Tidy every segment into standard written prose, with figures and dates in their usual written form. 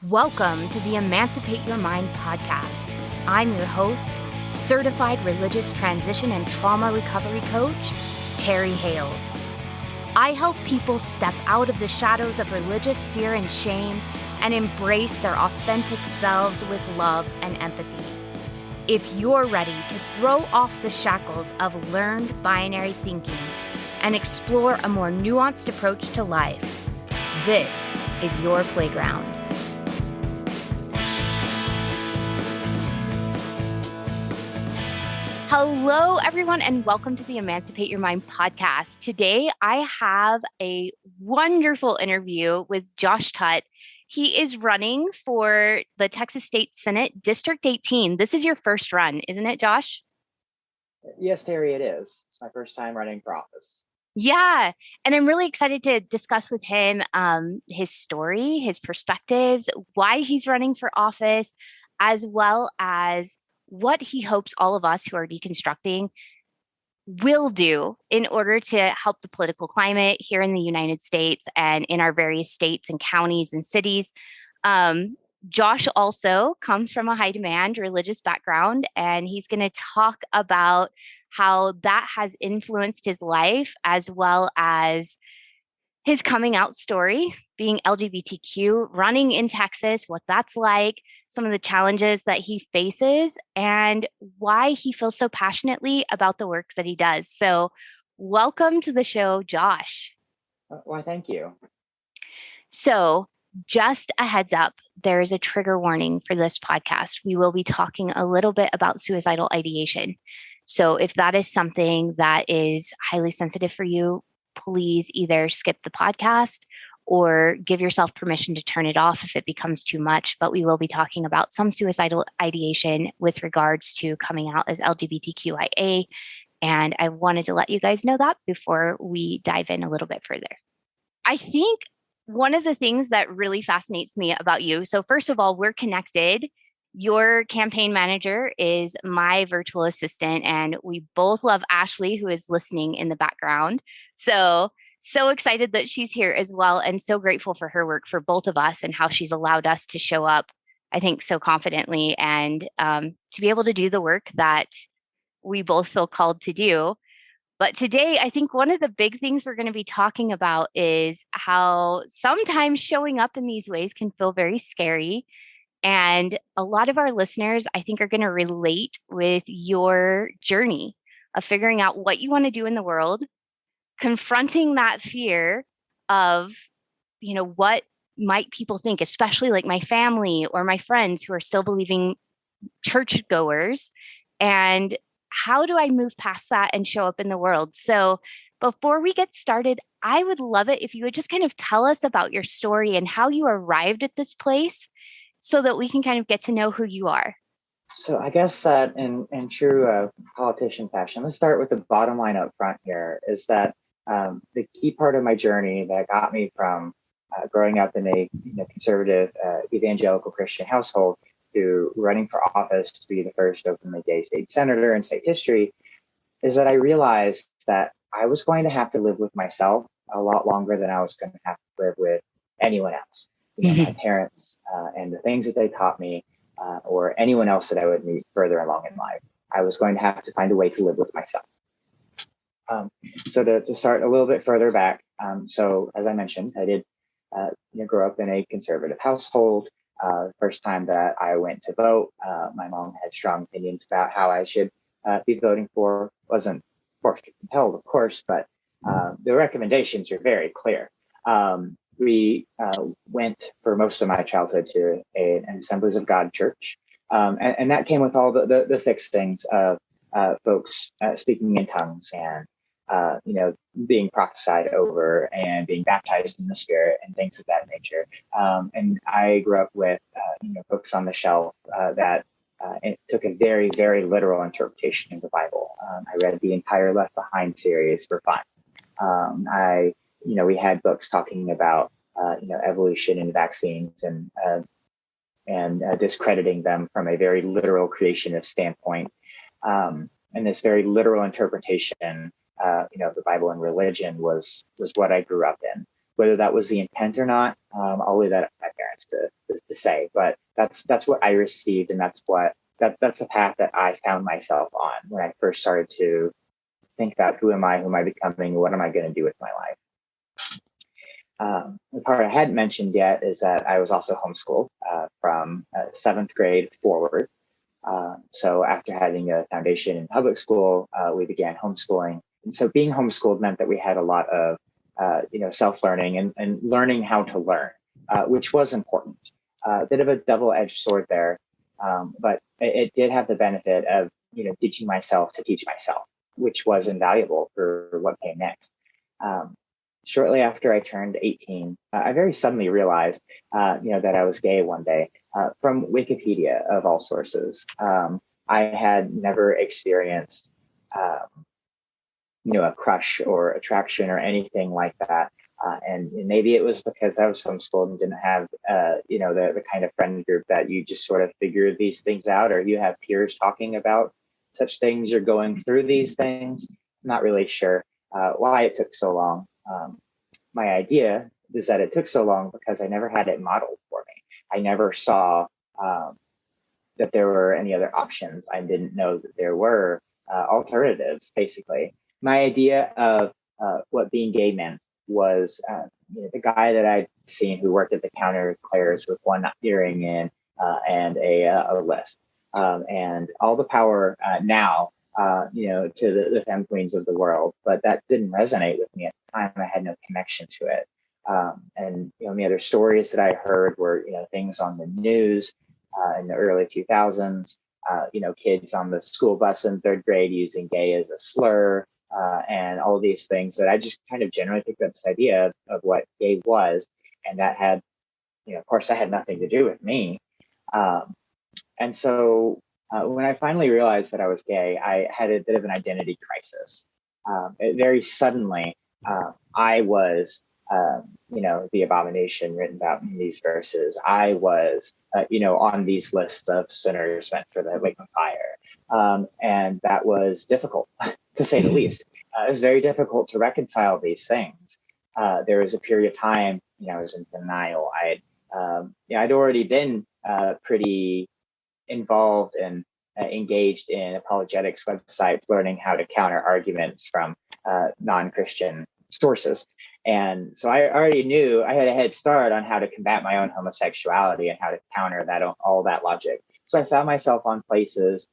Welcome to the Emancipate Your Mind podcast. I'm your host, certified religious transition and trauma recovery coach, Terry Hales. I help people step out of the shadows of religious fear and shame and embrace their authentic selves with love and empathy. If you're ready to throw off the shackles of learned binary thinking and explore a more nuanced approach to life, this is your playground. Hello, everyone, and welcome to the Emancipate Your Mind podcast. Today, I have a wonderful interview with Josh Tutt. He is running for the Texas State Senate District 18. This is your first run, isn't it, Josh? Yes, Terry, it is. It's my first time running for office. Yeah, and I'm really excited to discuss with him his story, his perspectives, why he's running for office, as well as what he hopes all of us who are deconstructing will do in order to help the political climate here in the United States and in our various states and counties and cities. Josh also comes from a high demand religious background, and he's going to talk about how that has influenced his life, as well as his coming out story, being LGBTQ, running in Texas, what that's like, some of the challenges that he faces, and why he feels so passionately about the work that he does. So welcome to the show, Josh. Why, thank you. So just a heads up, there is a trigger warning for this podcast. We will be talking a little bit about suicidal ideation. So if that is something that is highly sensitive for you, please either skip the podcast or give yourself permission to turn it off if it becomes too much. But we will be talking about some suicidal ideation with regards to coming out as LGBTQIA. And I wanted to let you guys know that before we dive in a little bit further. I think one of the things that really fascinates me about you, so first of all, we're connected. Your campaign manager is my virtual assistant, and we both love Ashley, who is listening in the background. So excited that she's here as well, and so grateful for her work for both of us and how she's allowed us to show up, I think, so confidently and to be able to do the work that we both feel called to do. But today, I think one of the big things we're going to be talking about is how sometimes showing up in these ways can feel very scary. And a lot of our listeners, I think, are going to relate with your journey of figuring out what you want to do in the world, confronting that fear of, what might people think, especially like my family or my friends who are still believing churchgoers, and how do I move past that and show up in the world? So before we get started, I would love it if you would just kind of tell us about your story and how you arrived at this place, so that we can kind of get to know who you are. So I guess that in true politician fashion, let's start with the bottom line up front here, is that the key part of my journey that got me from growing up in a conservative evangelical Christian household to running for office to be the first openly gay state senator in state history is that I realized that I was going to have to live with myself a lot longer than I was going to have to live with anyone else. My parents and the things that they taught me, or anyone else that I would meet further along in life. I was going to have to find a way to live with myself. So to start a little bit further back, so as I mentioned, I did grow up in a conservative household. First time that I went to vote, my mom had strong opinions about how I should be voting for. Wasn't forced or compelled, of course, but the recommendations are very clear. We went for most of my childhood to an Assemblies of God church. And that came with all the fixings of folks speaking in tongues and, being prophesied over and being baptized in the Spirit and things of that nature. And I grew up with, books on the shelf that it took a very, very literal interpretation of the Bible. I read the entire Left Behind series for fun. We had books talking about, evolution and vaccines and discrediting them from a very literal creationist standpoint. And this very literal interpretation, the Bible and religion was what I grew up in. Whether that was the intent or not, I'll leave that up to my parents. nice to say, but that's what I received, and that's the path that I found myself on when I first started to think about who am I becoming, what am I going to do with my life. The part I hadn't mentioned yet is that I was also homeschooled from seventh grade forward. So after having a foundation in public school, we began homeschooling. And so being homeschooled meant that we had a lot of, self-learning and learning how to learn, which was important. A bit of a double-edged sword there, but it did have the benefit of, teaching myself to teach myself, which was invaluable for what came next. Shortly after I turned 18, I very suddenly realized, that I was gay one day from Wikipedia of all sources. I had never experienced, a crush or attraction or anything like that. And maybe it was because I was homeschooled and didn't have, the kind of friend group that you just sort of figure these things out, or you have peers talking about such things, you're going through these things. I'm not really sure why it took so long. My idea is that it took so long because I never had it modeled for me. I never saw that there were any other options. I didn't know that there were alternatives, basically. My idea of what being gay meant was the guy that I'd seen who worked at the counter at Claire's with one earring in and a list. And all the power now, to the femme queens of the world, but that didn't resonate with me at the time. I had no connection to it. And the other stories that I heard were, things on the news in the early 2000s, kids on the school bus in third grade using gay as a slur, and all of these things that I just kind of generally picked up this idea of what gay was. And that had, of course, that had nothing to do with me. And so when I finally realized that I was gay, I had a bit of an identity crisis. Very suddenly, I was, the abomination written about in these verses. I was, on these lists of sinners meant for the lake of fire. And that was difficult, to say the least. It was very difficult to reconcile these things. There was a period of time, I was in denial. I'd already been pretty involved and engaged in apologetics websites, learning how to counter arguments from non-Christian sources. And so I already knew I had a head start on how to combat my own homosexuality and how to counter that, all that logic. So I found myself on places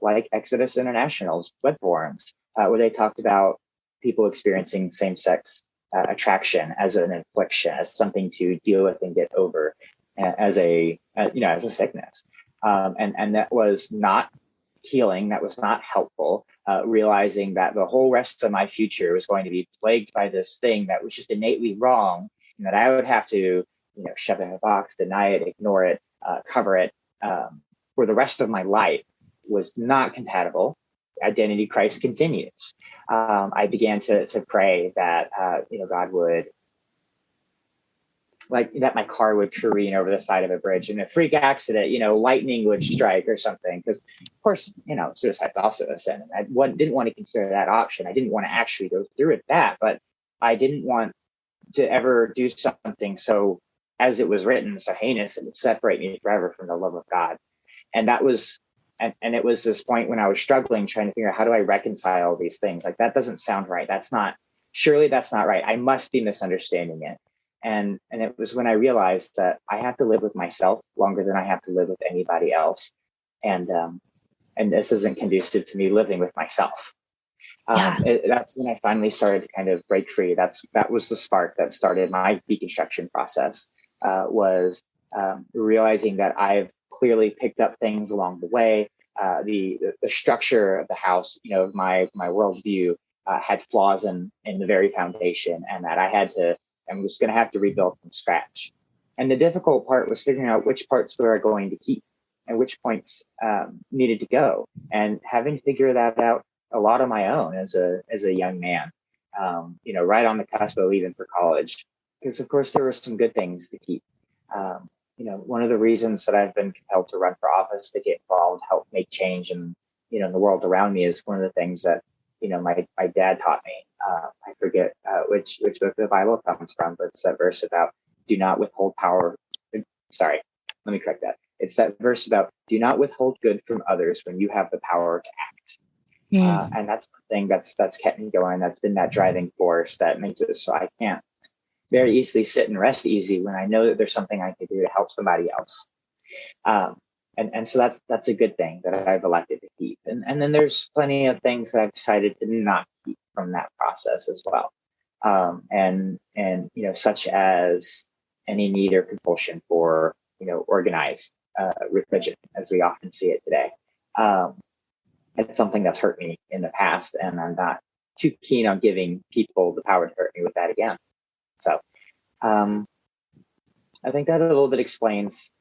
like Exodus International's web forums, where they talked about people experiencing same-sex attraction as an affliction, as something to deal with and get over, as a sickness. And that was not healing. That was not helpful. Realizing that the whole rest of my future was going to be plagued by this thing that was just innately wrong, and that I would have to, shove it in a box, deny it, ignore it, cover it for the rest of my life was not compatible. Identity crisis continues. I began to pray that God would, like, that my car would careen over the side of a bridge in a freak accident, lightning would strike or something. Because, of course, suicide's also a sin. And I didn't want to consider that option. I didn't want to actually go through with that, but I didn't want to ever do something so, as it was written, so heinous, it would separate me forever from the love of God. And that was, and it was this point when I was struggling, trying to figure out, how do I reconcile these things? Like, that doesn't sound right. Surely that's not right. I must be misunderstanding it. And it was when I realized that I have to live with myself longer than I have to live with anybody else. And this isn't conducive to me living with myself. That's when I finally started to kind of break free. That was the spark that started my deconstruction process, was realizing that I've clearly picked up things along the way. The structure of the house, my worldview had flaws in the very foundation, and that I was going to have to rebuild from scratch. And the difficult part was figuring out which parts were I going to keep and which points needed to go, and having to figure that out a lot on my own as a young man, right on the cusp of leaving for college, because of course there were some good things to keep. One of the reasons that I've been compelled to run for office, to get involved, help make change in the world around me, is one of the things that my dad taught me. I forget which book the Bible comes from, but it's that verse about do not withhold power Sorry, let me correct that. It's that verse about do not withhold good from others when you have the power to act. And that's the thing that's kept me going. That's been that driving force that makes it so I can't very easily sit and rest easy when I know that there's something I can do to help somebody else. And so that's a good thing that I've elected to keep. And then there's plenty of things that I've decided to not keep from that process as well. And such as any need or compulsion for organized religion as we often see it today. It's something that's hurt me in the past, and I'm not too keen on giving people the power to hurt me with that again. So I think that a little bit explains,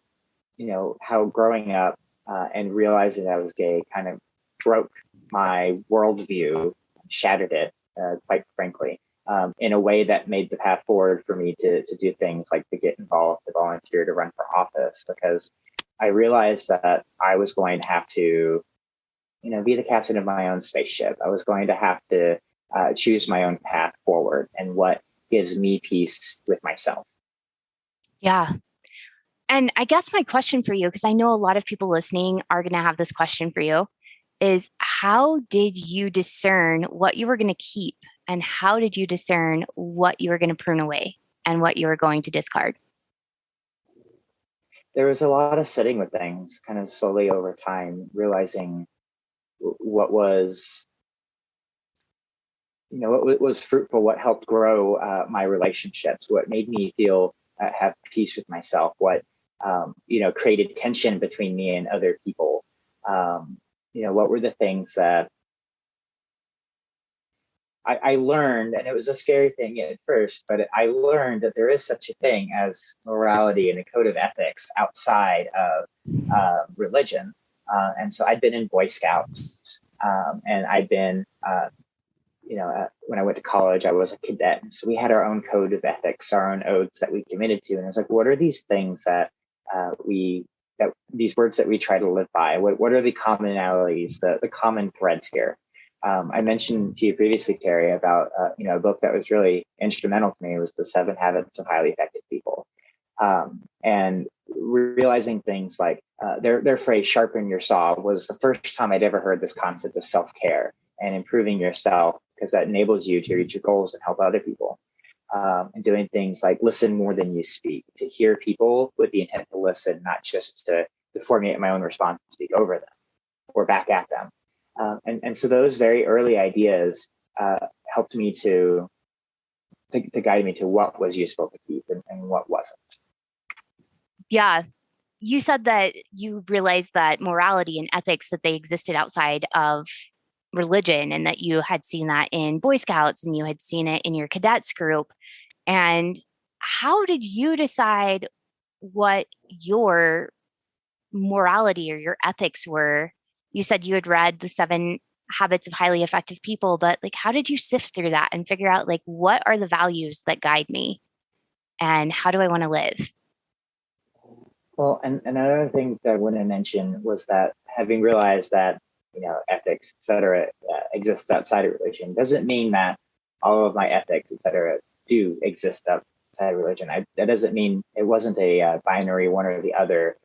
how growing up and realizing I was gay kind of broke my worldview, shattered it, quite frankly, in a way that made the path forward for me to do things like to get involved, to volunteer, to run for office, because I realized that I was going to have to, be the captain of my own spaceship. I was going to have to choose my own path forward and what gives me peace with myself. Yeah. And I guess my question for you, because I know a lot of people listening are going to have this question for you, is how did you discern what you were going to keep, and how did you discern what you were going to prune away and what you were going to discard? There was a lot of sitting with things kind of slowly over time, realizing what was fruitful, what helped grow my relationships, what made me feel have peace with myself, what created tension between me and other people. What were the things that I learned, and it was a scary thing at first, but I learned that there is such a thing as morality and a code of ethics outside of religion. And so I'd been in Boy Scouts, and I'd been, when I went to college, I was a cadet. And so we had our own code of ethics, our own oaths that we committed to. And I was like, what are these things that these words that we try to live by? What are the commonalities, the common threads here? I mentioned to you previously, Terry, about a book that was really instrumental to me. It was The 7 Habits of Highly Effective People, and realizing things like their phrase "sharpen your saw" was the first time I'd ever heard this concept of self-care and improving yourself, because that enables you to reach your goals and help other people. And doing things like listen more than you speak, to hear people with the intent to listen, not just to formulate my own response and speak over them or back at them. And so those very early ideas helped me to guide me to what was useful to keep and what wasn't. Yeah. You said that you realized that morality and ethics, that they existed outside of religion, and that you had seen that in Boy Scouts and you had seen it in your cadets group. And how did you decide what your morality or your ethics were? You said you had read The 7 Habits of Highly Effective People, but like, how did you sift through that and figure out like, what are the values that guide me and how do I want to live? Well, and another thing that I want to mention was that having realized that, ethics, et cetera, exists outside of religion doesn't mean that all of my ethics, et cetera, do exist outside of religion. That doesn't mean it wasn't a binary one or the other,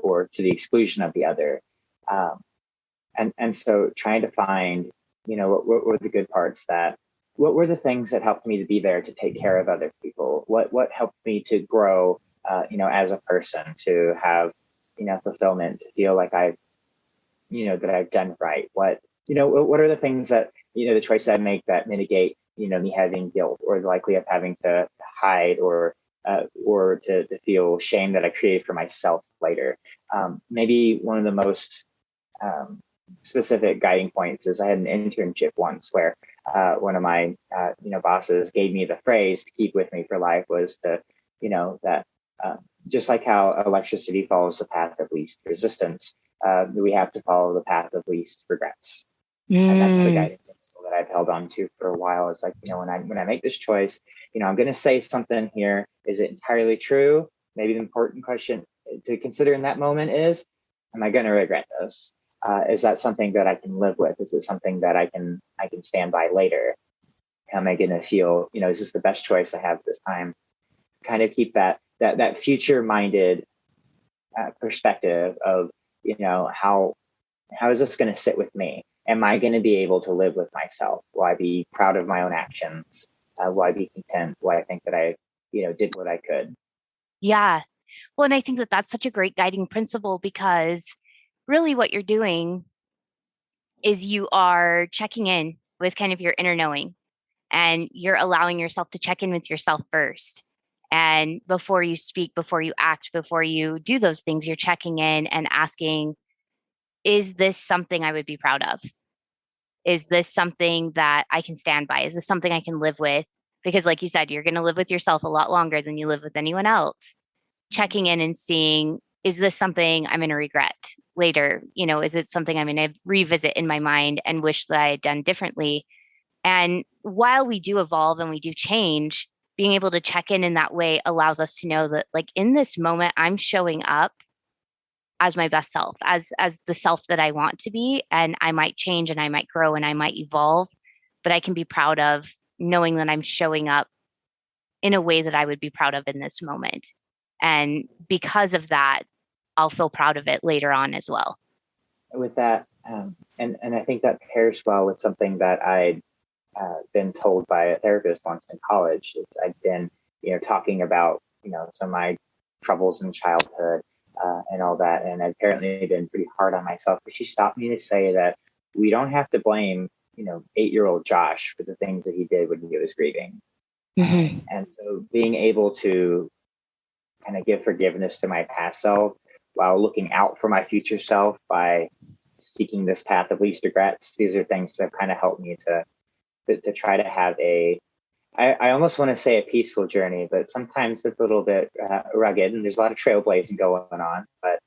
or to the exclusion of the other. And so trying to find, what were the good parts, what were the things that helped me to be there to take care of other people? What helped me to grow, as a person, to have, fulfillment, to feel like that I've done right? What are the things that, the choices I make that mitigate, me having guilt or likely of having to hide or to feel shame that I created for myself later. Maybe one of the most specific guiding points is I had an internship once where one of my bosses gave me the phrase to keep with me for life, was to that just like how electricity follows the path of least resistance, we have to follow the path of least regrets. And that's a guiding principle that I've held on to for a while. It's like, when I make this choice, I'm going to say something here. Is it entirely true? Maybe the important question to consider in that moment is, am I going to regret this? Is that something that I can live with? Is it something that I can stand by later? Am I going to feel, is this the best choice I have at this time? Kind of keep that future minded perspective of, how is this going to sit with me? Am I going to be able to live with myself? Will I be proud of my own actions? Will I be content? Will I think that I, did what I could? Yeah. Well, and I think that that's such a great guiding principle because really what you're doing is you are checking in with kind of your inner knowing and you're allowing yourself to check in with yourself first. And before you speak, before you act, before you do those things, you're checking in and asking, is this something I would be proud of? Is this something that I can stand by? Is this something I can live with? Because, like you said, you're going to live with yourself a lot longer than you live with anyone else. Checking in and seeing, is this something I'm going to regret later? Is it something I'm going to revisit in my mind and wish that I had done differently? And while we do evolve and we do change, being able to check in that way allows us to know that, like, in this moment, I'm showing up as my best self, as the self that I want to be, and I might change and I might grow and I might evolve, but I can be proud of knowing that I'm showing up in a way that I would be proud of in this moment. And because of that, I'll feel proud of it later on as well. With that, and I think that pairs well with something that I'd been told by a therapist once in college. I'd been, talking about, some of my troubles in childhood and all that, and I'd apparently been pretty hard on myself. But she stopped me to say that we don't have to blame, 8-year-old Josh for the things that he did when he was grieving. And so being able to kind of give forgiveness to my past self while looking out for my future self by seeking this path of least regrets, these are things that kind of helped me to try to have I almost want to say a peaceful journey, but sometimes it's a little bit rugged and there's a lot of trailblazing going on, but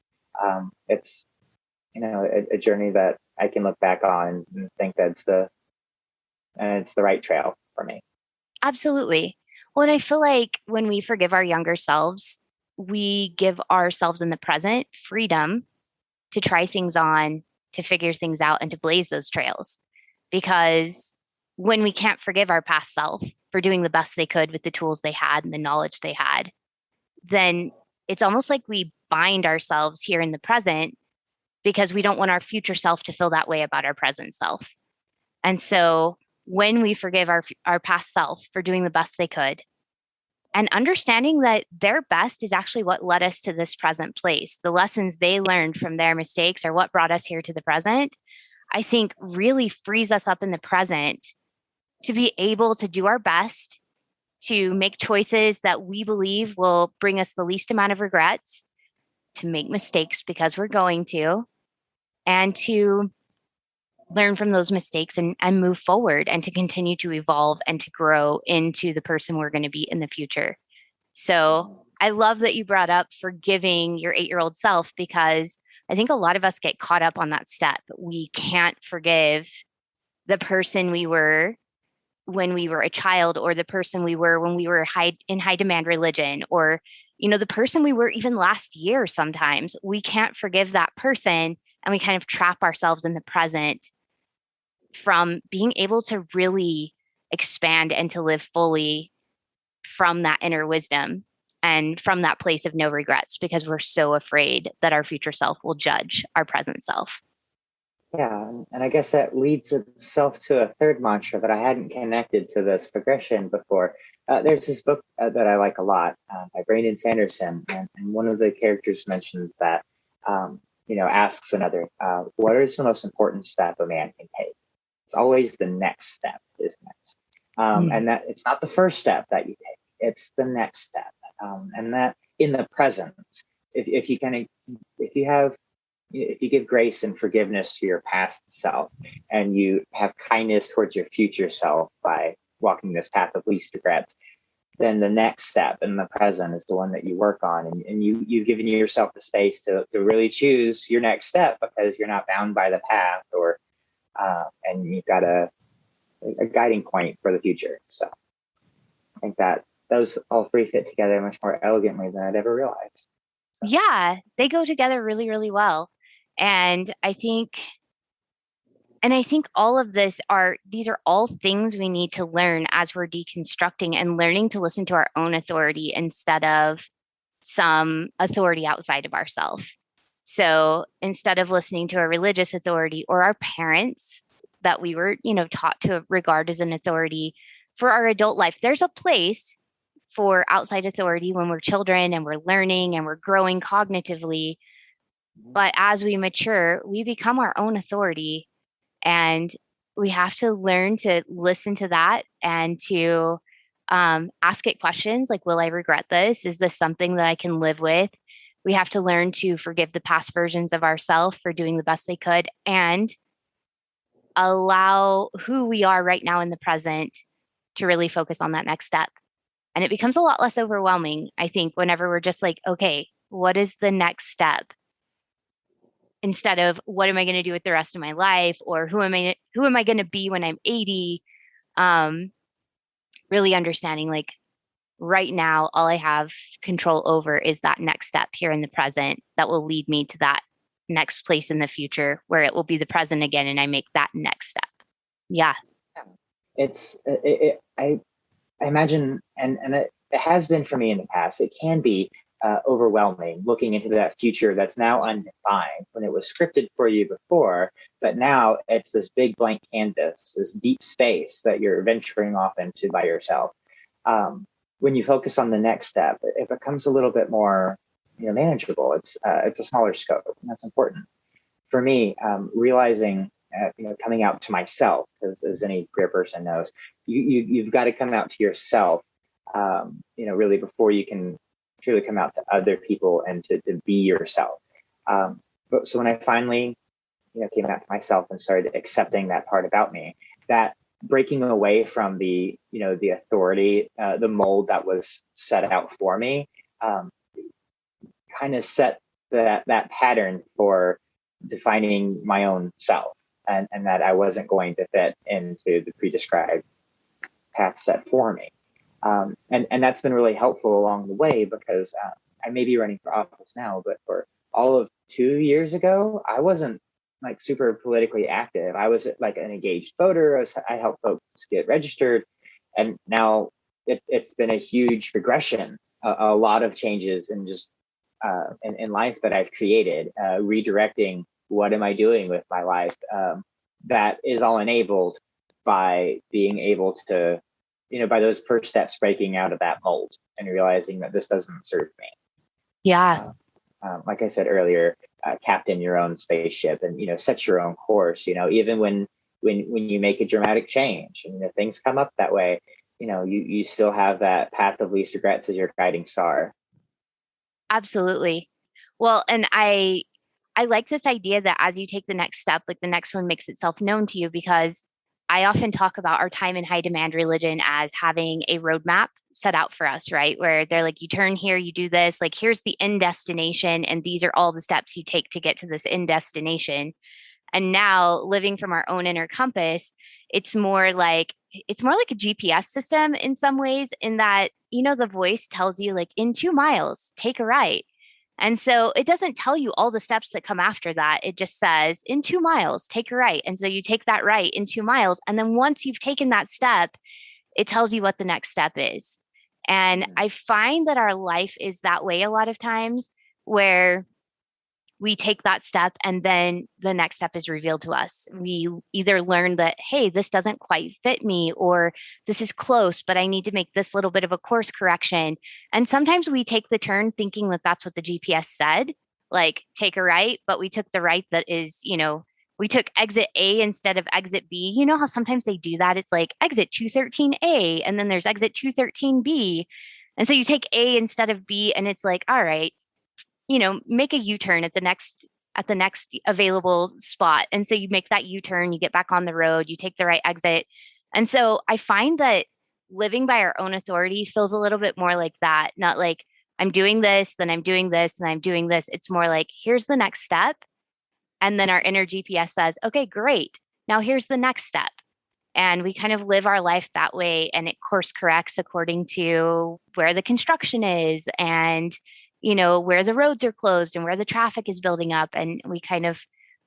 it's, a journey that I can look back on and think it's the right trail for me. Absolutely. Well, and I feel like when we forgive our younger selves, we give ourselves in the present freedom to try things on, to figure things out, and to blaze those trails. Because when we can't forgive our past self for doing the best they could with the tools they had and the knowledge they had, then it's almost like we bind ourselves here in the present because we don't want our future self to feel that way about our present self. And so when we forgive our past self for doing the best they could and understanding that their best is actually what led us to this present place, the lessons they learned from their mistakes are what brought us here to the present, I think really frees us up in the present to be able to do our best to make choices that we believe will bring us the least amount of regrets, to make mistakes because we're going to, and to learn from those mistakes and move forward and to continue to evolve and to grow into the person we're going to be in the future. So I love that you brought up forgiving your 8-year-old self because I think a lot of us get caught up on that step. We can't forgive the person we were when we were a child or the person we were when we were in high demand religion or the person we were even last year. Sometimes we can't forgive that person and we kind of trap ourselves in the present from being able to really expand and to live fully from that inner wisdom and from that place of no regrets because we're so afraid that our future self will judge our present self. Yeah, and I guess that leads itself to a third mantra that I hadn't connected to this progression before. There's this book that I like a lot by Brandon Sanderson, and one of the characters mentions that, asks another, what is the most important step a man can take? It's always the next step, isn't it? And that it's not the first step that you take, it's the next step. And that in the present, if you give grace and forgiveness to your past self and you have kindness towards your future self by walking this path of least regrets, then the next step in the present is the one that you work on. And you've given yourself the space to really choose your next step because you're not bound by the path and you've got a guiding point for the future. So I think that those all three fit together much more elegantly than I'd ever realized. So. Yeah, they go together really, really well. And I think all of these are all things we need to learn as we're deconstructing and learning to listen to our own authority instead of some authority outside of ourselves. So instead of listening to a religious authority or our parents that we were, taught to regard as an authority for our adult life, there's a place for outside authority when we're children and we're learning and we're growing cognitively. But as we mature, we become our own authority. And we have to learn to listen to that and to ask it questions like, will I regret this? Is this something that I can live with? We have to learn to forgive the past versions of ourselves for doing the best they could and allow who we are right now in the present to really focus on that next step. And it becomes a lot less overwhelming, I think, whenever we're just like, okay, what is the next step? Instead of what am I going to do with the rest of my life, or who am I going to be when I'm 80? Um, really understanding like right now, all I have control over is that next step here in the present that will lead me to that next place in the future where it will be the present again and I make that next step. Yeah. I imagine, and it has been for me in the past, it can be overwhelming looking into that future that's now undefined when it was scripted for you before, but now it's this big blank canvas, this deep space that you're venturing off into by yourself. When you focus on the next step, it becomes a little bit more, manageable. It's a smaller scope, and that's important. For me, realizing, coming out to myself, as any queer person knows, you've got to come out to yourself, really before you can truly come out to other people and to be yourself. So when I finally, came out to myself and started accepting that part about me, that breaking away from the authority, the mold that was set out for me, kind of set that pattern for defining my own self, and that I wasn't going to fit into the pre-described path set for me. And that's been really helpful along the way, because I may be running for office now, but for all of 2 years ago, I wasn't like super politically active. I was like an engaged voter. I helped folks get registered. And now it's been a huge regression, a lot of changes in just in life that I've created, redirecting what am I doing with my life, that is all enabled by being able to, by those first steps, breaking out of that mold and realizing that this doesn't serve me. Yeah. Like I said earlier, captain your own spaceship and, set your own course, even when you make a dramatic change and things come up that way, you still have that path of least regrets as your guiding star. Absolutely. Well, and I like this idea that as you take the next step, like the next one makes itself known to you, because I often talk about our time in high demand religion as having a roadmap set out for us, right? Where they're like, you turn here, you do this, like here's the end destination, and these are all the steps you take to get to this end destination. And now living from our own inner compass, it's more like a GPS system in some ways, in that, the voice tells you like in 2 miles, take a right. And so it doesn't tell you all the steps that come after that. It just says in 2 miles, take a right. And so you take that right in 2 miles. And then once you've taken that step, it tells you what the next step is. And I find that our life is that way a lot of times, where we take that step and then the next step is revealed to us. We either learn that, hey, this doesn't quite fit me, or this is close, but I need to make this little bit of a course correction. And sometimes we take the turn thinking that that's what the GPS said, like take a right, but we took the right that is, we took exit A instead of exit B. You know how sometimes they do that? It's like exit 213A and then there's exit 213B. And so you take A instead of B, and it's like, all right, make a U-turn at the next available spot. And so you make that U-turn, you get back on the road, you take the right exit. And so I find that living by our own authority feels a little bit more like that. Not like I'm doing this, then I'm doing this, and I'm doing this. It's more like, here's the next step. And then our inner GPS says, okay, great. Now here's the next step. And we kind of live our life that way, and it course corrects according to where the construction is, and where the roads are closed and where the traffic is building up, and we kind of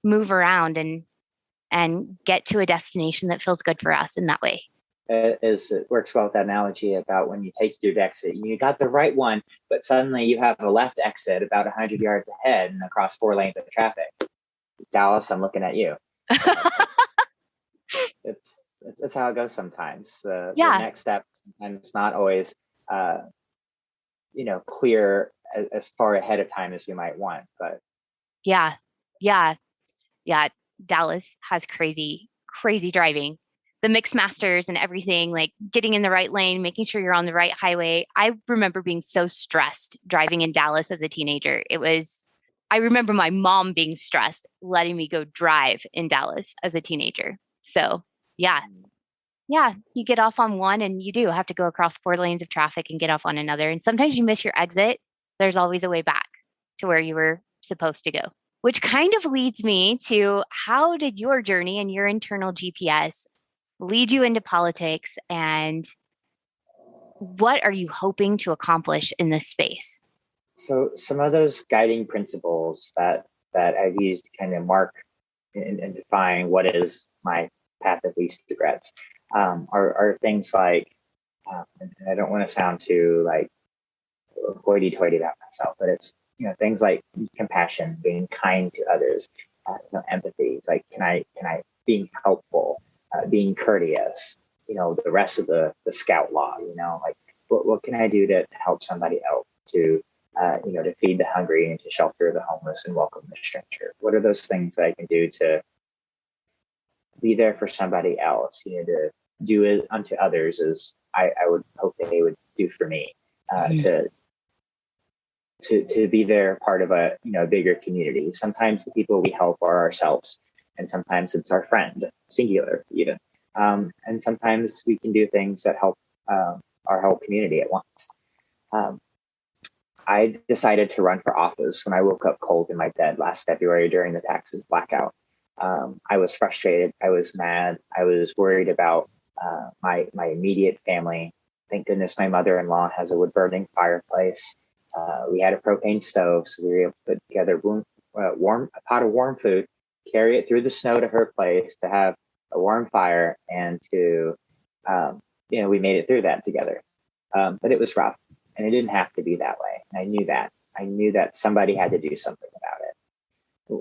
move around and get to a destination that feels good for us in that way. it works well with that analogy about when you take your exit. You got the right one, but suddenly you have a left exit about 100 yards ahead and across 4 lanes of traffic. Dallas, I'm looking at you. It's how it goes sometimes. The next step sometimes not always, clear as far ahead of time as we might want. But yeah, yeah, yeah. Dallas has crazy, crazy driving. The mix masters and everything, like getting in the right lane, making sure you're on the right highway. I remember being so stressed driving in Dallas as a teenager. I remember my mom being stressed letting me go drive in Dallas as a teenager. So, yeah, yeah, you get off on one and you do have to go across 4 lanes of traffic and get off on another. And sometimes you miss your exit. There's always a way back to where you were supposed to go, which kind of leads me to how did your journey and your internal GPS lead you into politics, and what are you hoping to accomplish in this space? so some of those guiding principles that I've used to kind of mark and define what is my path of least regrets are things like, and I don't want to sound too like hoity-toity about myself, but it's things like compassion, being kind to others, empathy. It's like can I being helpful, being courteous. The rest of the scout law. Like what can I do to help somebody else to feed the hungry and to shelter the homeless and welcome the stranger? What are those things that I can do to be there for somebody else? To do it unto others as I would hope they would do for me. To be there part of a bigger community. Sometimes the people we help are ourselves, and sometimes it's our friend, singular even. And sometimes we can do things that help our whole community at once. I decided to run for office when I woke up cold in my bed last February during the taxes blackout. I was frustrated. I was mad. I was worried about my immediate family. Thank goodness my mother-in-law has a wood-burning fireplace. We had a propane stove, so we were able to put together a pot of warm food, carry it through the snow to her place to have a warm fire, and we made it through that together. But it was rough, and it didn't have to be that way. And I knew that. I knew that somebody had to do something about it.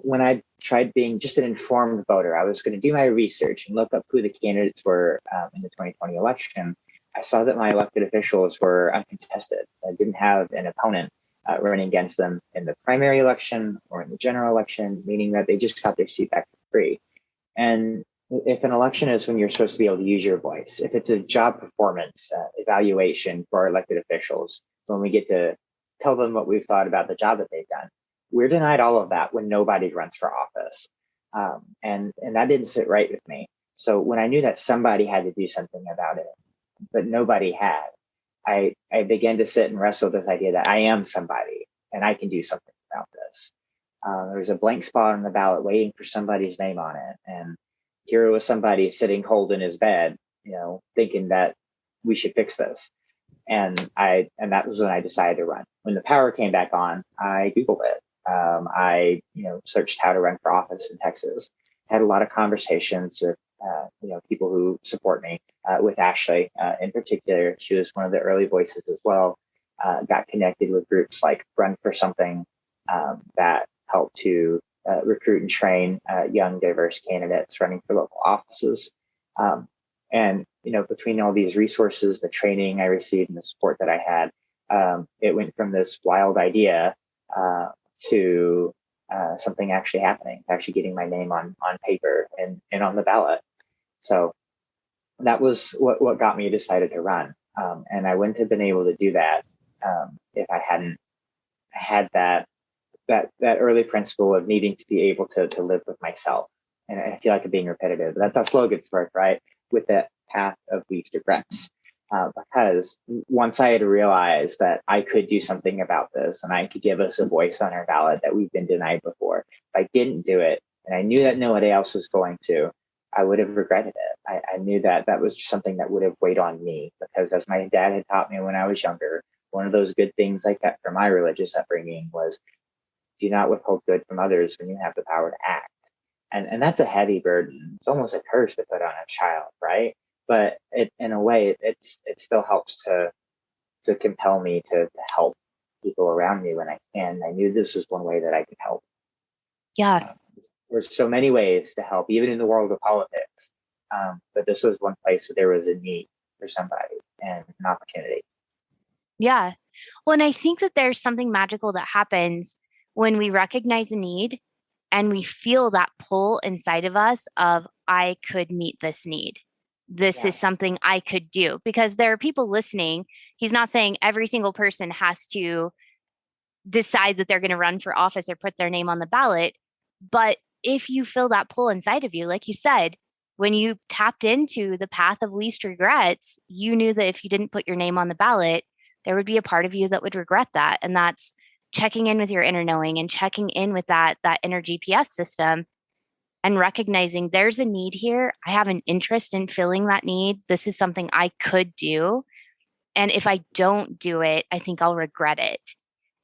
When I tried being just an informed voter, I was going to do my research and look up who the candidates were in the 2020 election. I saw that my elected officials were uncontested. I didn't have an opponent running against them in the primary election or in the general election, meaning that they just got their seat back for free. And if an election is when you're supposed to be able to use your voice, if it's a job performance evaluation for our elected officials, when we get to tell them what we've thought about the job that they've done, we're denied all of that when nobody runs for office. And that didn't sit right with me. So when I knew that somebody had to do something about it, but nobody had, I began to sit and wrestle with this idea that I am somebody and I can do something about this. There was a blank spot on the ballot waiting for somebody's name on it. And here was somebody sitting cold in his bed, thinking that we should fix this. And that was when I decided to run. When the power came back on, I Googled it. I searched how to run for office in Texas. Had a lot of conversations with people who support me. With Ashley in particular, she was one of the early voices as well. Got connected with groups like Run for Something that help to recruit and train young, diverse candidates running for local offices. And between all these resources, the training I received and the support that I had, it went from this wild idea to something actually happening, actually getting my name on paper and on the ballot. So that was what got me decided to run. And I wouldn't have been able to do that if I hadn't had that early principle of needing to be able to live with myself. And I feel like I'm being repetitive, but that's how slogans work, right? With that path of least regrets. Because once I had realized that I could do something about this and I could give us a voice on our ballot that we've been denied before, if I didn't do it, and I knew that nobody else was going to, I would have regretted it. I knew that was something that would have weighed on me, because as my dad had taught me when I was younger, one of those good things I kept from my religious upbringing was, do not withhold good from others when you have the power to act. And that's a heavy burden. It's almost a curse to put on a child, right? but in a way, it still helps to compel me to help people around me when I can. I knew this was one way that I could help. Yeah. Uh, there's so many ways to help, even in the world of politics. But this was one place where there was a need for somebody and an opportunity. Yeah. Well, and I think that there's something magical that happens when we recognize a need and we feel that pull inside of us of, I could meet this need. This Yeah, is something I could do. Because there are people listening. He's not saying every single person has to decide that they're going to run for office or put their name on the ballot. But if you feel that pull inside of you, like you said, when you tapped into the path of least regrets, you knew that if you didn't put your name on the ballot, there would be a part of you that would regret that. And that's checking in with your inner knowing and checking in with that inner GPS system and recognizing there's a need here. I have an interest in filling that need. This is something I could do. And if I don't do it, I think I'll regret it.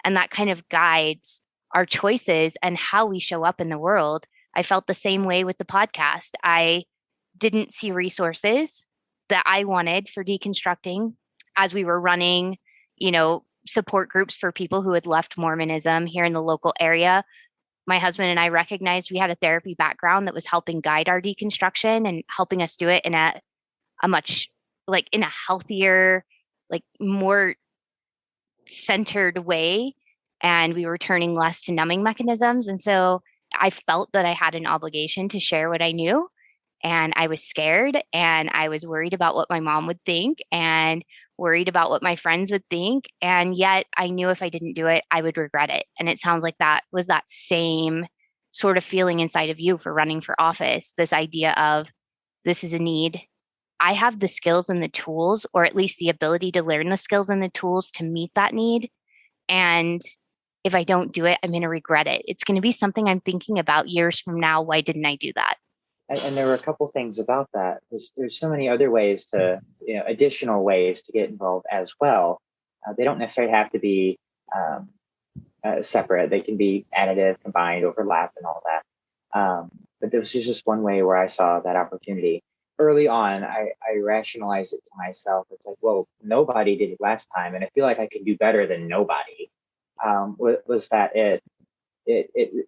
And that kind of guides our choices and how we show up in the world. I felt the same way with the podcast. I didn't see resources that I wanted for deconstructing as we were running, support groups for people who had left Mormonism here in the local area. My husband and I recognized we had a therapy background that was helping guide our deconstruction and helping us do it in a much like in a healthier, like more centered way. And we were turning less to numbing mechanisms. And so I felt that I had an obligation to share what I knew. And I was scared and I was worried about what my mom would think and worried about what my friends would think. And yet I knew if I didn't do it, I would regret it. And it sounds like that was that same sort of feeling inside of you for running for office, this idea of this is a need. I have the skills and the tools, or at least the ability to learn the skills and the tools to meet that need. And if I don't do it, I'm going to regret it. It's going to be something I'm thinking about years from now. Why didn't I do that? and there were a couple things about that. There's so many other ways to, additional ways to get involved as well. They don't necessarily have to be um, separate. They can be additive, combined, overlap, and all that. But there was just one way where I saw that opportunity. Early on, I rationalized it to myself. It's like, well, nobody did it last time, and I feel like I can do better than nobody. Was that it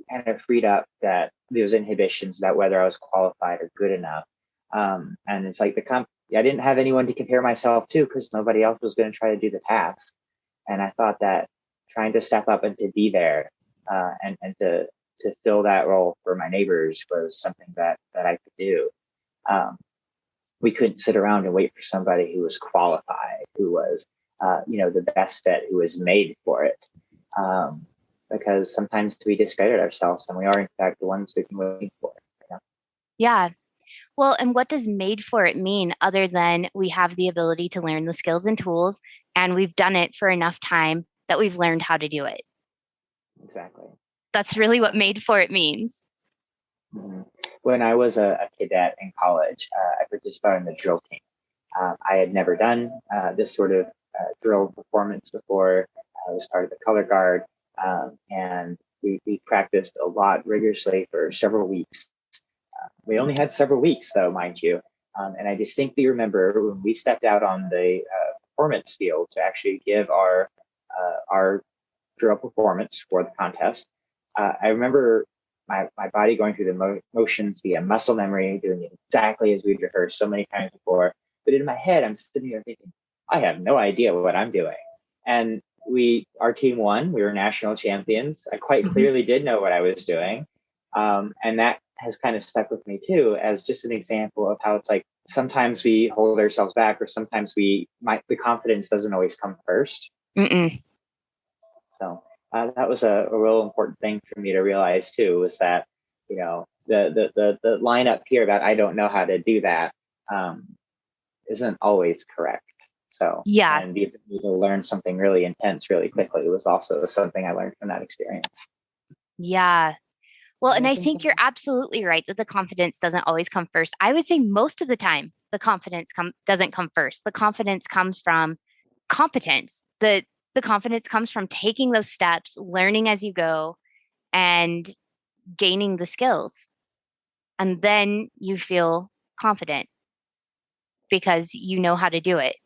kind of freed up that those inhibitions that whether I was qualified or good enough. And it's like I didn't have anyone to compare myself to because nobody else was going to try to do the task. And I thought that trying to step up and to be there and to fill that role for my neighbors was something that I could do. We couldn't sit around and wait for somebody who was qualified, who was the best fit, who was made for it. Because sometimes we discredit ourselves and we are in fact the ones who've been waiting for it. Yeah. Well, and what does made for it mean other than we have the ability to learn the skills and tools and we've done it for enough time that we've learned how to do it? Exactly. That's really what made for it means. Mm-hmm. When I was a cadet in college, I participated in the drill team. I had never done this sort of drill performance before. I was part of the color guard, and we practiced a lot rigorously for several weeks. We only had several weeks, though, mind you. And I distinctly remember when we stepped out on the performance field to actually give our drill performance for the contest. I remember my body going through the motions via muscle memory, doing it exactly as we'd rehearsed so many times before. But in my head, I'm sitting there thinking, I have no idea what I'm doing. And our team won. We were national champions. I quite clearly did know what I was doing. And that has kind of stuck with me too, as just an example of how it's like sometimes we hold ourselves back, or sometimes the confidence doesn't always come first. Mm-mm. So that was a real important thing for me to realize too, was that, the line up here about I don't know how to do that isn't always correct. So, Yeah. and the ability to learn something really intense really quickly was also something I learned from that experience. Yeah. Well, and I think Something? you're absolutely right that the confidence doesn't always come first. I would say most of the time the confidence doesn't come first. The confidence comes from competence. The confidence comes from taking those steps, learning as you go, and gaining the skills. And then you feel confident because you know how to do it.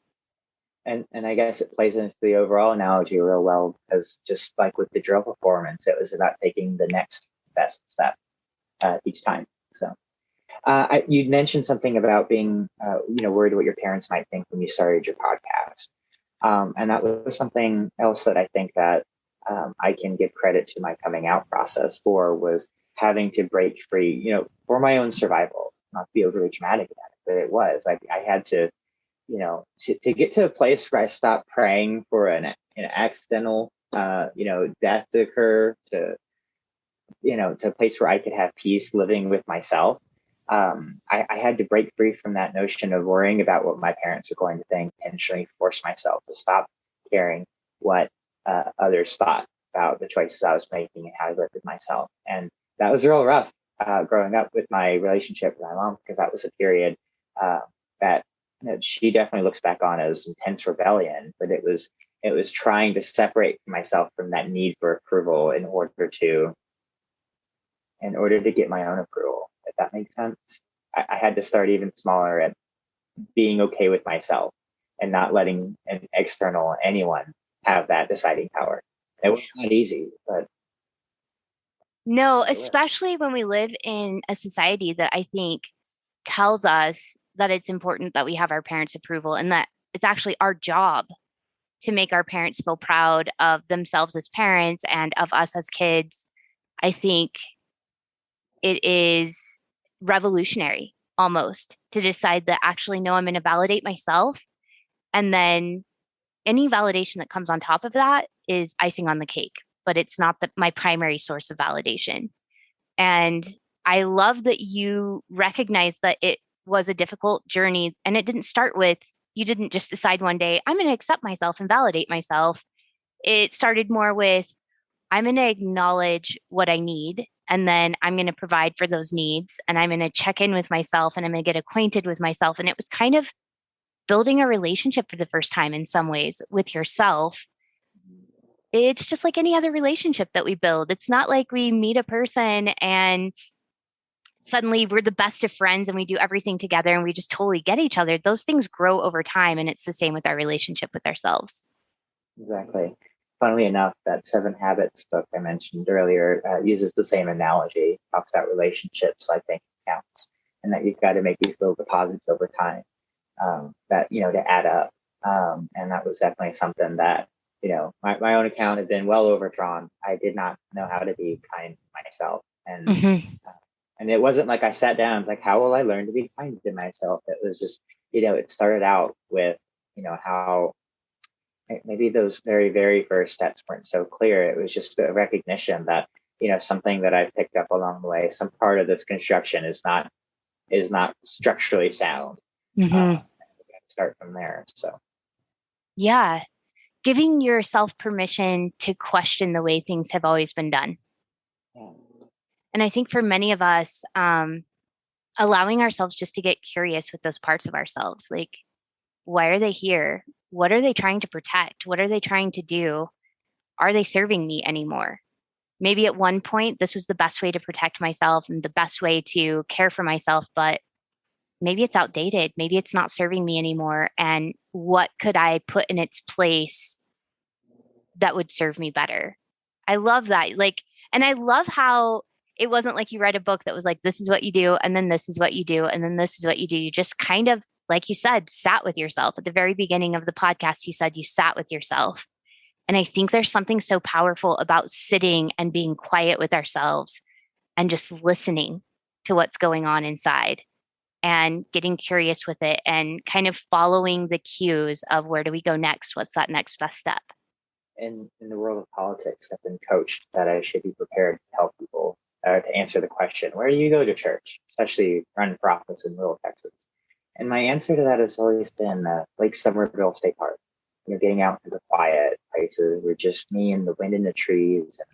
And I guess it plays into the overall analogy real well, because just like with the drill performance, it was about taking the next best step each time. So you mentioned something about being, worried what your parents might think when you started your podcast. And that was something else that I think that I can give credit to my coming out process for, was having to break free, for my own survival, not to be overly dramatic about it, but it was like I had to, to get to a place where I stopped praying for an accidental, death to occur, to a place where I could have peace living with myself. I had to break free from that notion of worrying about what my parents are going to think, intentionally force myself to stop caring what others thought about the choices I was making and how I lived with myself. And that was real rough growing up with my relationship with my mom, because that was a period that she definitely looks back on as intense rebellion, but it was trying to separate myself from that need for approval in order to get my own approval, if that makes sense. I had to start even smaller at being okay with myself and not letting an external anyone have that deciding power. It was not easy, but No, especially when we live in a society that I think tells us that it's important that we have our parents' approval and that it's actually our job to make our parents feel proud of themselves as parents and of us as kids. I think it is revolutionary almost to decide that actually, no, I'm going to validate myself. And then any validation that comes on top of that is icing on the cake, but it's not my primary source of validation. And I love that you recognize that it was a difficult journey and it didn't start with, you didn't just decide one day, I'm going to accept myself and validate myself. It started more with, I'm going to acknowledge what I need. And then I'm going to provide for those needs. And I'm going to check in with myself and I'm going to get acquainted with myself. And it was kind of building a relationship for the first time in some ways with yourself. It's just like any other relationship that we build. It's not like we meet a person and suddenly we're the best of friends and we do everything together and we just totally get each other. Those things grow over time. And it's the same with our relationship with ourselves. Exactly. Funnily enough, that Seven Habits book I mentioned earlier uses the same analogy, talks about relationships like bank accounts, and that you've got to make these little deposits over time that, to add up. And that was definitely something that, my own account had been well overdrawn. I did not know how to be kind to myself. And it wasn't like I sat down and was like, how will I learn to be kind to myself? It was just, it started out with, how maybe those very, very first steps weren't so clear. It was just a recognition that, something that I've picked up along the way, some part of this construction is not structurally sound. Start from there. So, yeah, giving yourself permission to question the way things have always been done. yeah. And I think for many of us, allowing ourselves just to get curious with those parts of ourselves, like, why are they here? What are they trying to protect? What are they trying to do? Are they serving me anymore? Maybe at one point, this was the best way to protect myself and the best way to care for myself, but maybe it's outdated. Maybe it's not serving me anymore. And what could I put in its place that would serve me better? I love that. Like, and I love how it wasn't like you read a book that was like, this is what you do, and then this is what you do, and then this is what you do. You just kind of, like you said, sat with yourself. At the very beginning of the podcast, you said you sat with yourself. And I think there's something so powerful about sitting and being quiet with ourselves and just listening to what's going on inside and getting curious with it and kind of following the cues of where do we go next? What's that next best step? In the world of politics, I've been coached that I should be prepared to help people to answer the question, where do you go to church, especially running for office in rural Texas? And my answer to that has always been Lake Somerville State Park. Getting out to the quiet places where just me and the wind in the trees, and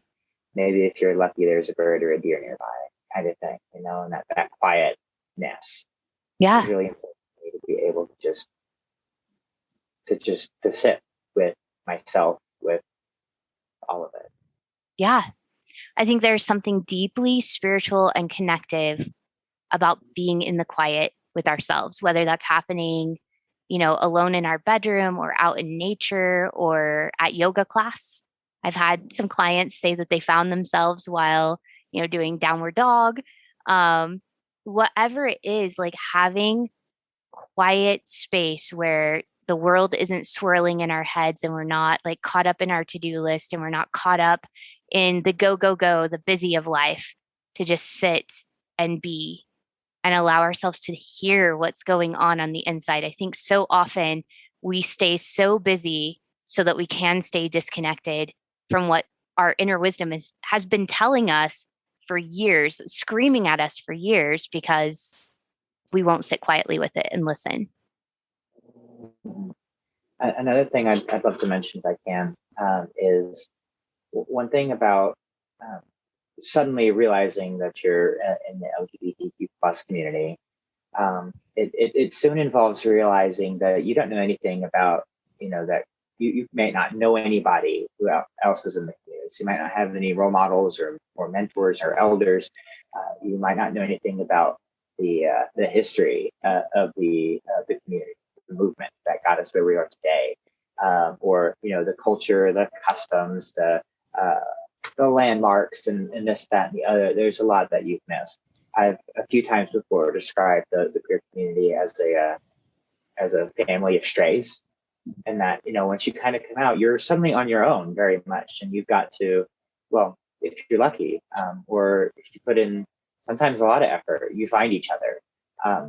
maybe if you're lucky, there's a bird or a deer nearby, kind of thing, and that quietness. Yeah. It's really important for me to be able to sit with myself, with all of it. Yeah. I think there's something deeply spiritual and connective about being in the quiet with ourselves, whether that's happening alone in our bedroom or out in nature or at yoga class. I've had some clients say that they found themselves while, doing downward dog. Um, Whatever it is, like having quiet space where the world isn't swirling in our heads and we're not like caught up in our to-do list and we're not caught up in the go, go, go, the busy of life, to just sit and be and allow ourselves to hear what's going on the inside. I think so often we stay so busy so that we can stay disconnected from what our inner wisdom has been telling us for years, screaming at us for years, because we won't sit quietly with it and listen. Another thing I'd love to mention, if I can, is one thing about um, suddenly realizing that you're in the LGBTQ plus community. It soon involves realizing that you don't know anything about, that you may not know anybody who else is in the community. So you might not have any role models or mentors or elders. You might not know anything about the history of the community, the movement that got us where we are today, or the culture, the customs, uh, the landmarks, and this, that, and the other. There's a lot that you've missed. I've a few times before described the queer community as a family of strays, and that once you kind of come out, you're suddenly on your own very much, and you've got to, well, if you're lucky, or if you put in sometimes a lot of effort, you find each other,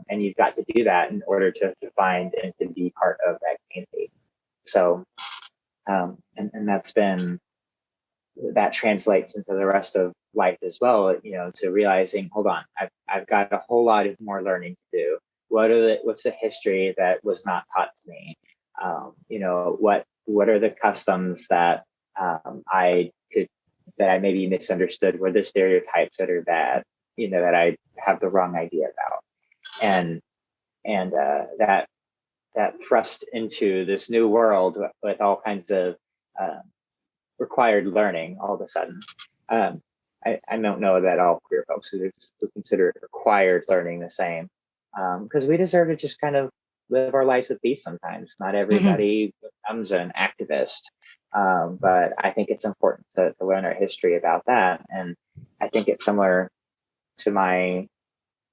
and you've got to do that in order to find and to be part of that community. So, and that translates into the rest of life as well, to realizing, hold on, I've got a whole lot of more learning to do. What's the history that was not taught to me? What are the customs that that I maybe misunderstood? What are the stereotypes that are bad, that I have the wrong idea about? And that thrust into this new world with all kinds of uh, required learning all of a sudden. Um, I don't know that all queer folks who consider required learning the same, because we deserve to just kind of live our lives with peace sometimes. Not Mm-hmm. everybody becomes an activist, but I think it's important to learn our history about that. And I think it's similar to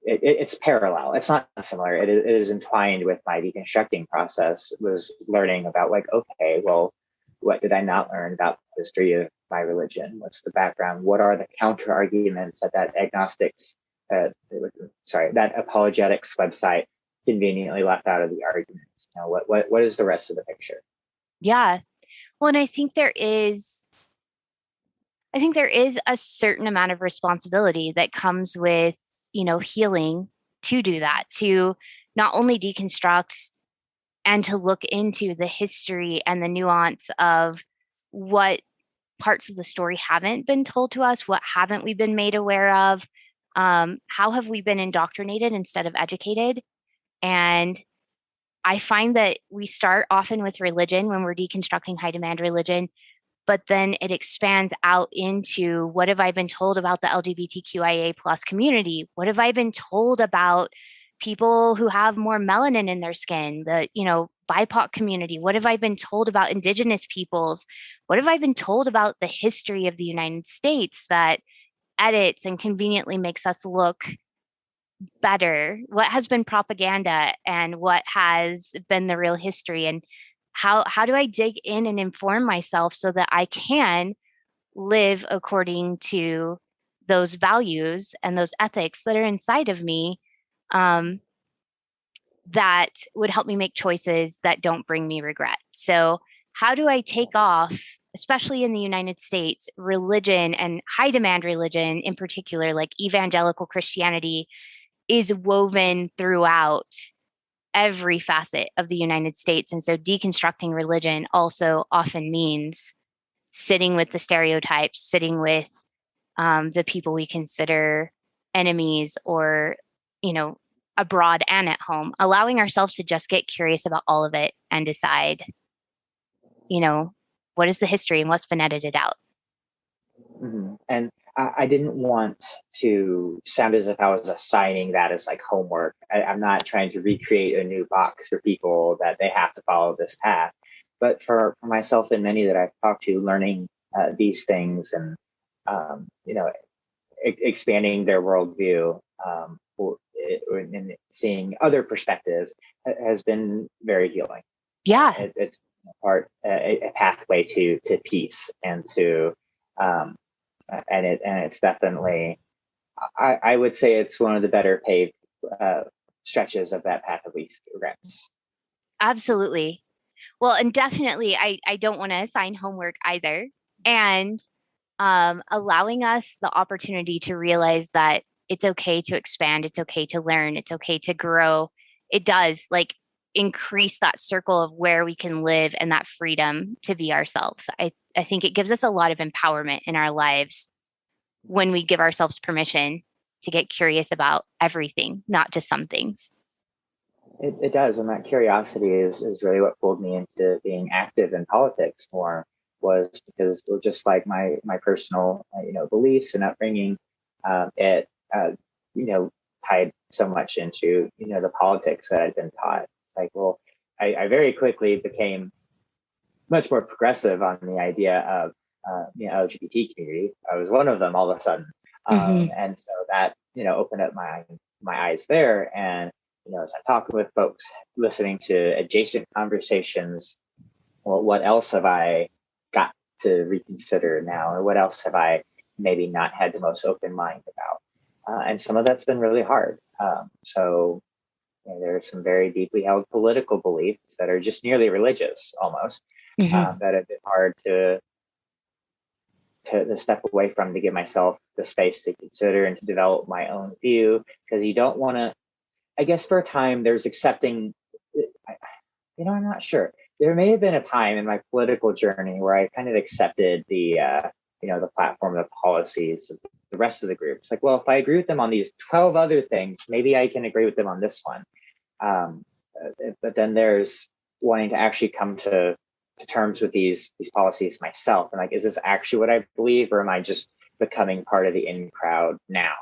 it's parallel. It's not similar. It is entwined with my deconstructing process. Was learning about, like, okay, well, what did I not learn about the history of my religion? What's the background? What are the counter arguments that agnostics, that apologetics website conveniently left out of the arguments? What is the rest of the picture? Yeah. Well, and I think there is a certain amount of responsibility that comes with, healing, to do that, to not only deconstruct and to look into the history and the nuance of what parts of the story haven't been told to us, what haven't we been made aware of, how have we been indoctrinated instead of educated. And I find that we start often with religion when we're deconstructing high demand religion, but then it expands out into, what have I been told about the LGBTQIA plus community? What have I been told about people who have more melanin in their skin, the, BIPOC community? What have I been told about indigenous peoples? What have I been told about the history of the United States that edits and conveniently makes us look better? What has been propaganda and what has been the real history? And how do I dig in and inform myself so that I can live according to those values and those ethics that are inside of me, um, that would help me make choices that don't bring me regret? So, how do I take off, especially in the United States, religion and high demand religion in particular, like evangelical Christianity, is woven throughout every facet of the United States. And so deconstructing religion also often means sitting with the stereotypes, sitting with the people we consider enemies, or, abroad and at home, allowing ourselves to just get curious about all of it and decide, you know, what is the history and what's been edited out. Mm-hmm. And I didn't want to sound as if I was assigning that as like homework. I'm not trying to recreate a new box for people that they have to follow this path. But for myself and many that I've talked to, learning these things and you know, expanding their worldview, and seeing other perspectives has been very healing. Yeah, It's a pathway to peace and to and it's definitely, I would say it's one of the better paved stretches of that path of least regrets. absolutely. Well, and definitely, I don't want to assign homework either. And allowing us the opportunity to realize that it's okay to expand, it's okay to learn, it's okay to grow. It does like increase that circle of where we can live and that freedom to be ourselves. I think it gives us a lot of empowerment in our lives when we give ourselves permission to get curious about everything, not just some things. It does, and that curiosity is really what pulled me into being active in politics more, was because, well, just like my personal beliefs and upbringing, it you know tied so much into the politics that I'd been taught. Like, well, I very quickly became much more progressive on the idea of LGBT community. I was one of them all of a sudden, Mm-hmm. and so that opened up my eyes there. And as I'm talking with folks, listening to adjacent conversations, well, what else have I got to reconsider now, or what else have I maybe not had the most open mind about? And some of that's been really hard. So there are some very deeply held political beliefs that are just nearly religious almost, Mm-hmm. that have been hard to step away from, to give myself the space to consider and to develop my own view, because you don't want to, I guess for a time there's accepting, I'm not sure. There may have been a time in my political journey where I kind of accepted the platform, the policies of the rest of the group. It's like, well, if I agree with them on these 12 other things, maybe I can agree with them on this one. Um, but then there's wanting to actually come to terms with these policies myself, and like, is this actually what I believe, or am I just becoming part of the in crowd now?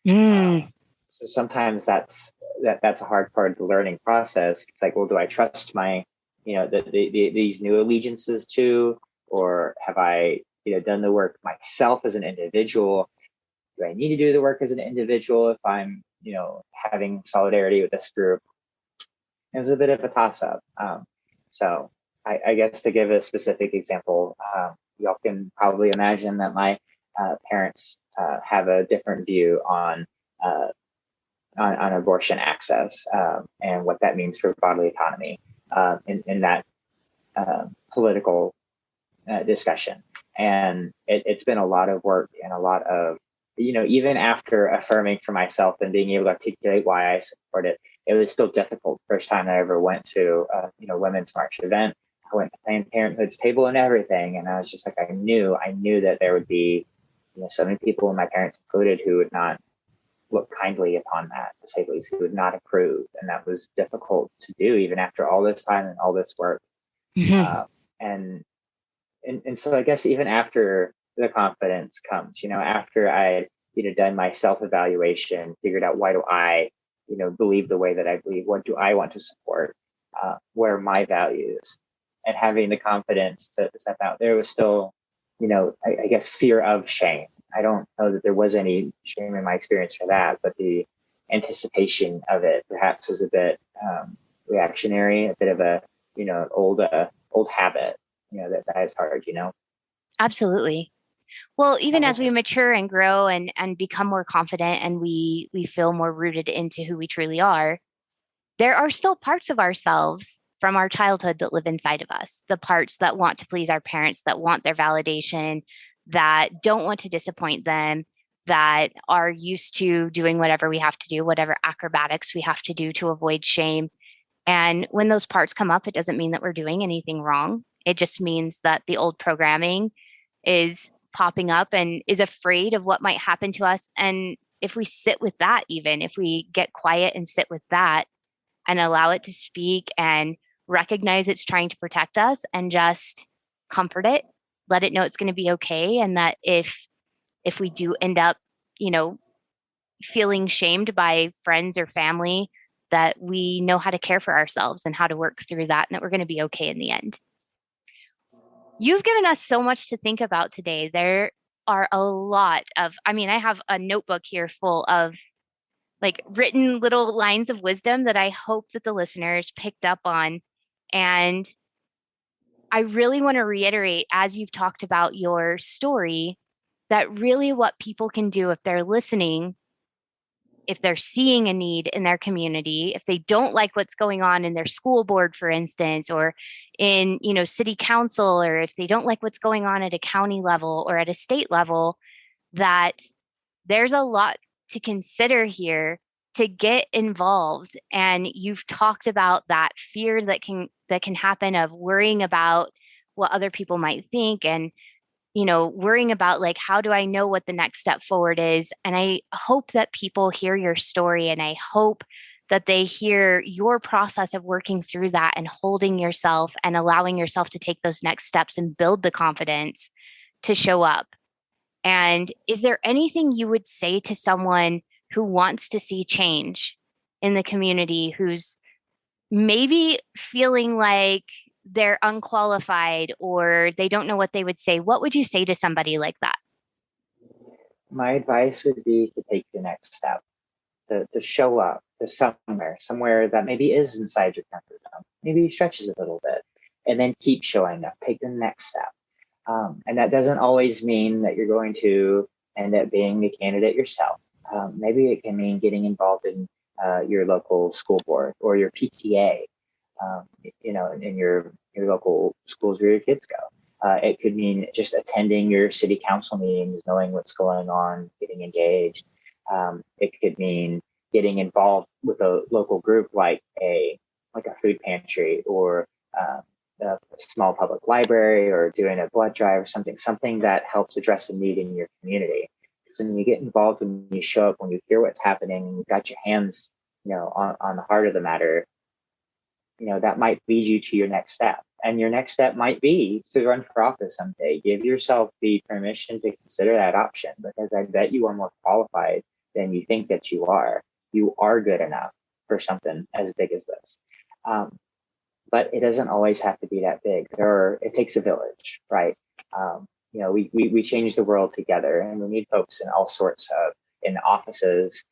Mm. So sometimes that's a hard part of the learning process. It's like, well, do I trust my these new allegiances to, or have I done the work myself as an individual? Do I need to do the work as an individual if I'm having solidarity with this group? It's a bit of a toss up. So I guess, to give a specific example, y'all can probably imagine that my parents have a different view uh, on abortion access, and what that means for bodily autonomy, in that political discussion. And it's been a lot of work and a lot of, even after affirming for myself and being able to articulate why I support it, it was still difficult. First time I ever went to Women's March event, I went to Planned Parenthood's table and everything, and I was just like, I knew that there would be so many people, my parents included, who would not look kindly upon that, to say the least, who would not approve, and that was difficult to do even after all this time and all this work. Mm-hmm. uh, and and so I guess even after the confidence comes, after I done my self evaluation, figured out, why do I believe the way that I believe, what do I want to support, where are my values, and having the confidence to step out, there was still I guess fear of shame. I don't know that there was any shame in my experience for that, but the anticipation of it perhaps was a bit reactionary, a bit of a old habit, that is hard. Absolutely. Well, even I, as we mature and grow and become more confident and we feel more rooted into who we truly are, there are still parts of ourselves from our childhood that live inside of us. The parts that want to please our parents, that want their validation, that don't want to disappoint them, that are used to doing whatever we have to do, whatever acrobatics we have to do to avoid shame. And when those parts come up, it doesn't mean that we're doing anything wrong. It just means that the old programming is popping up and is afraid of what might happen to us. And if we sit with that, even if we get quiet and sit with that and allow it to speak and recognize it's trying to protect us and just comfort it, let it know it's going to be okay. And that if we do end up, you know, feeling shamed by friends or family, that we know how to care for ourselves and how to work through that, and that we're going to be okay in the end. You've given us so much to think about today. There are a lot of, I mean, I have a notebook here full of like written little lines of wisdom that I hope that the listeners picked up on. And I really want to reiterate, as you've talked about your story, that really what people can do if they're listening, if they're seeing a need in their community, if they don't like what's going on in their school board, for instance, or in, city council, or if they don't like what's going on at a county level or at a state level, that there's a lot to consider here to get involved. And you've talked about that fear that can happen of worrying about what other people might think, and worrying about like, how do I know what the next step forward is? And I hope that people hear your story, and I hope that they hear your process of working through that and holding yourself and allowing yourself to take those next steps and build the confidence to show up. And is there anything you would say to someone who wants to see change in the community, who's maybe feeling like they're unqualified or they don't know what they would say? What would you say to somebody like that? My advice would be to take the next step, to show up to somewhere that maybe is inside your comfort zone, maybe stretches a little bit, and then keep showing up, take the next step. And that doesn't always mean that you're going to end up being the candidate yourself. Maybe it can mean getting involved in your local school board or your PTA, in your local schools where your kids go. It could mean just attending your city council meetings, knowing what's going on, getting engaged. It could mean getting involved with a local group like a food pantry, or a small public library, or doing a blood drive, or something that helps address a need in your community. So when you get involved, when you show up, when you hear what's happening, and you've got your hands, on the heart of the matter, that might lead you to your next step. And your next step might be to run for office someday. Give yourself the permission to consider that option, because I bet you are more qualified than you think that you are. You are good enough for something as big as this. But it doesn't always have to be that big. It takes a village, right? We change the world together, and we need folks in offices,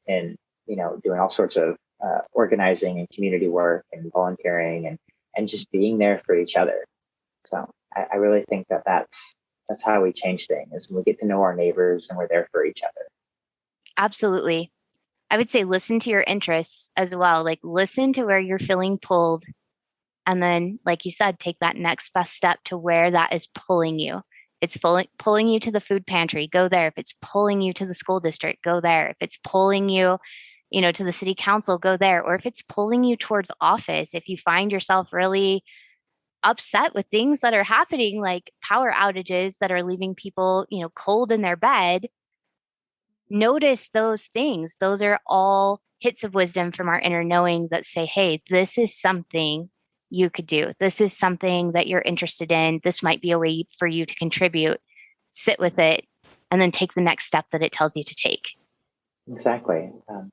and doing all sorts of organizing and community work and volunteering, and just being there for each other. So I really think that's how we change things, when we get to know our neighbors and we're there for each other. Absolutely. I would say listen to your interests as well. Like, listen to where you're feeling pulled. And then, like you said, take that next best step to where that is pulling you. If it's pulling you to the food pantry, go there. If it's pulling you to the school district, go there. If it's pulling you, to the city council, go there. Or if it's pulling you towards office, if you find yourself really upset with things that are happening, like power outages that are leaving people, cold in their bed, notice those things. Those are all hits of wisdom from our inner knowing that say, hey, this is something you could do. This is something that you're interested in. This might be a way for you to contribute. Sit with it, and then take the next step that it tells you to take. Exactly.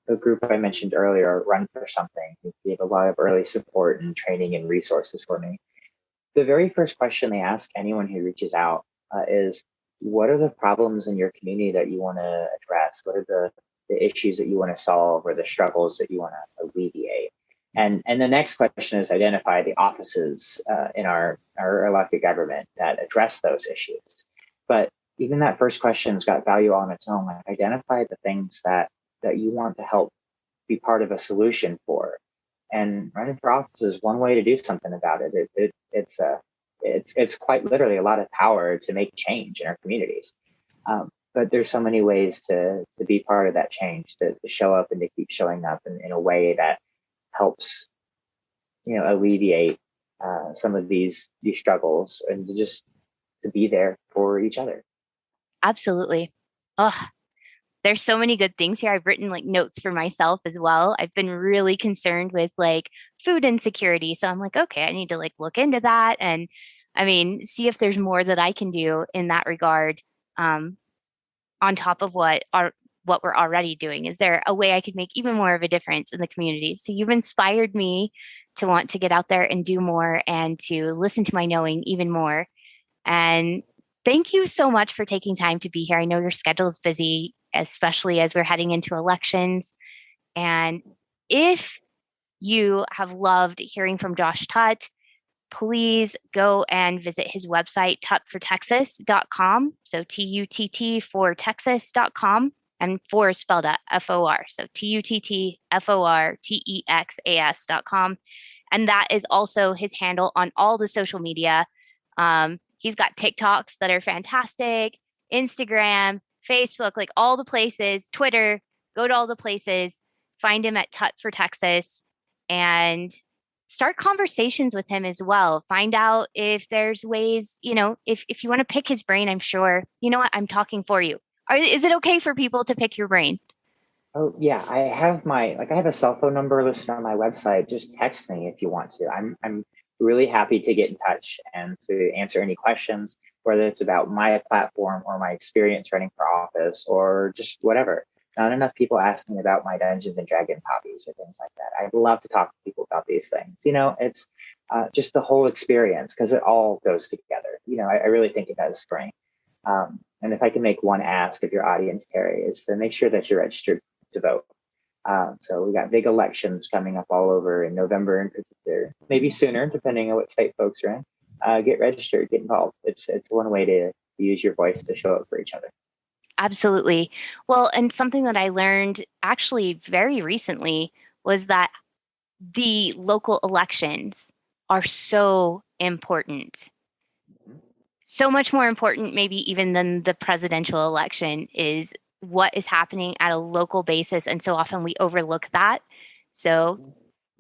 The group I mentioned earlier, Run for Something, gave a lot of early support and training and resources for me. The very first question they ask anyone who reaches out is, what are the problems in your community that you want to address? What are the issues that you want to solve, or the struggles that you want to alleviate? And the next question is, identify the offices in our elected government that address those issues. But even that first question's got value on its own. Like, identify the things that you want to help be part of a solution for. And running for office is one way to do something about it. It's quite literally a lot of power to make change in our communities. But there's so many ways to be part of that change, to show up and to keep showing up in a way that helps, alleviate some of these struggles, and to be there for each other. Absolutely. Oh, there's so many good things here. I've written like notes for myself as well. I've been really concerned with like food insecurity. So I'm like, okay, I need to like look into that, and I mean, see if there's more that I can do in that regard. On top of what what we're already doing? Is there a way I could make even more of a difference in the community? So you've inspired me to want to get out there and do more and to listen to my knowing even more. And thank you so much for taking time to be here. I know your schedule is busy, especially as we're heading into elections. And if you have loved hearing from Josh Tutt, please go and visit his website, tuttfortexas.com. So Tutt for Texas.com. And for is spelled out FOR. So TUTTFORTEXAS.com. And that is also his handle on all the social media. He's got TikToks that are fantastic, Instagram, Facebook, like all the places, Twitter, go to all the places, find him at Tutt for Texas and start conversations with him as well. Find out if there's ways, if you want to pick his brain, I'm sure, you know what, I'm talking for you. Is it okay for people to pick your brain? Oh yeah, I have a cell phone number listed on my website. Just text me if you want to. I'm really happy to get in touch and to answer any questions, whether it's about my platform or my experience running for office or just whatever. Not enough people ask me about my Dungeons and Dragons hobbies or things like that. I'd love to talk to people about these things. It's just the whole experience because it all goes together. I really think it does, Frank. And if I can make one ask of your audience, Terry, is to make sure that you're registered to vote. So we got big elections coming up all over in November in particular, maybe sooner, depending on what state folks are in. Get registered, get involved. It's one way to use your voice to show up for each other. Absolutely. Well, and something that I learned actually very recently was that the local elections are so important. So much more important, maybe even than the presidential election, is what is happening at a local basis. And so often we overlook that. So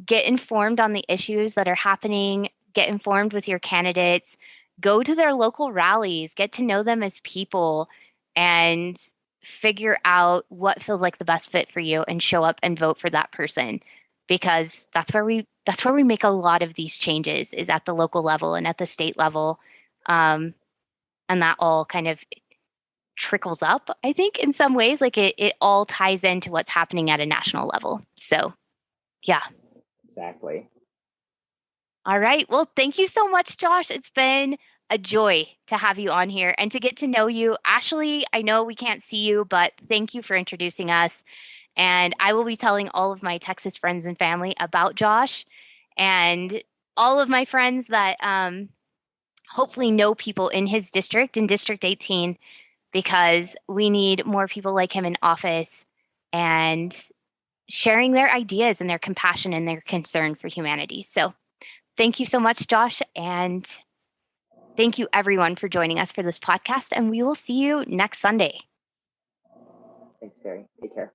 get informed on the issues that are happening, get informed with your candidates, go to their local rallies, get to know them as people, and figure out what feels like the best fit for you and show up and vote for that person because that's where we make a lot of these changes is at the local level and at the state level. And that all kind of trickles up, I think, in some ways. Like it all ties into what's happening at a national level. So, yeah. Exactly. All right. Well, thank you so much, Josh. It's been a joy to have you on here and to get to know you. Ashley, I know we can't see you, but thank you for introducing us. And I will be telling all of my Texas friends and family about Josh and all of my friends that hopefully know people in his district, in District 18, because we need more people like him in office and sharing their ideas and their compassion and their concern for humanity. So thank you so much, Josh. And thank you, everyone, for joining us for this podcast. And we will see you next Sunday. Thanks, Terry. Take care.